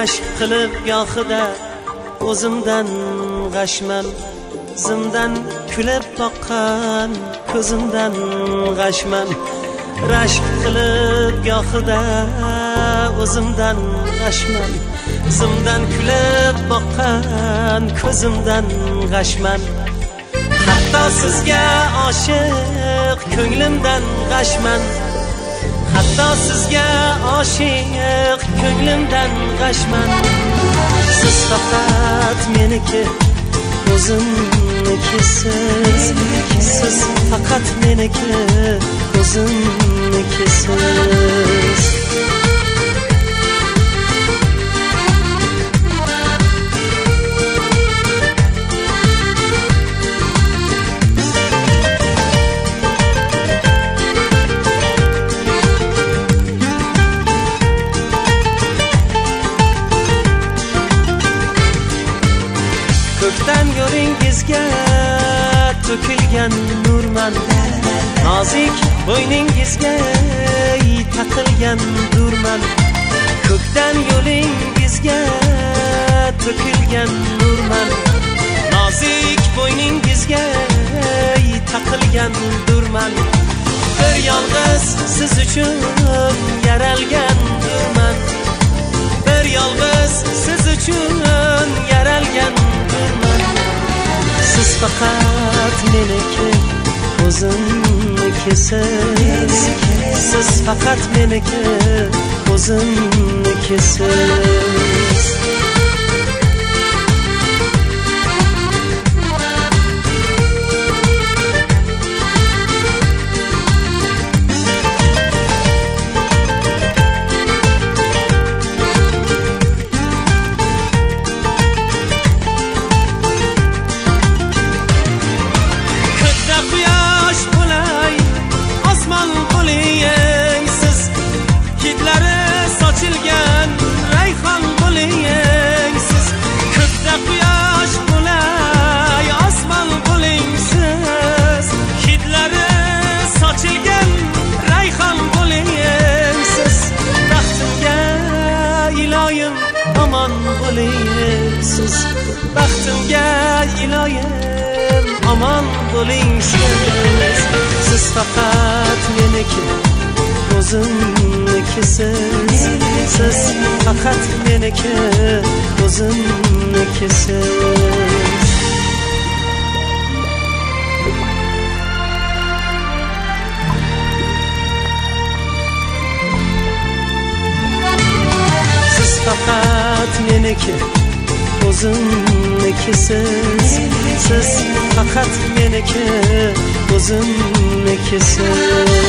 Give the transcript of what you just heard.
rashk qilib gohida o'zimdan g'ashman, zimdan kulib boqqan ko'zimdan g'ashman. Rashk qilib gohida o'zimdan g'ashman, zimdan kulib boqqan ko'zimdan g'ashman. Hatto sizga oshiq ko'nglimdan g'ashman, hatto sizga oshiq ko'nglimdan g'ashman. Siz faqat meniki, o'zimnikisiz. Siz faqat meniki, o'zimnikisiz. Ko'kdan yo'lingizga to'kilgan nurman, nozik bo'yningizga taqilgan durman. Ko'kdan yo'lingizga to'kilgan nurman, nozik bo'yningizga taqilgan durman. Bir yolg'iz siz uchun yaralgan durman, bir yolg'iz siz uchun yaralgan durman. Siz faqat meniki, o'zimnikisiz. Siz faqat meniki, o'zimnikisiz. Aman bo'lingsiz, baxtimga iloyim aman bo'lingsiz. Siz faqat meniki, o'zimnikisiz. Siz faqat meniki, o'zimnikisiz. Faqat meniki, o'zimnikisiz. Siz faqat meniki, o'zimnikisiz.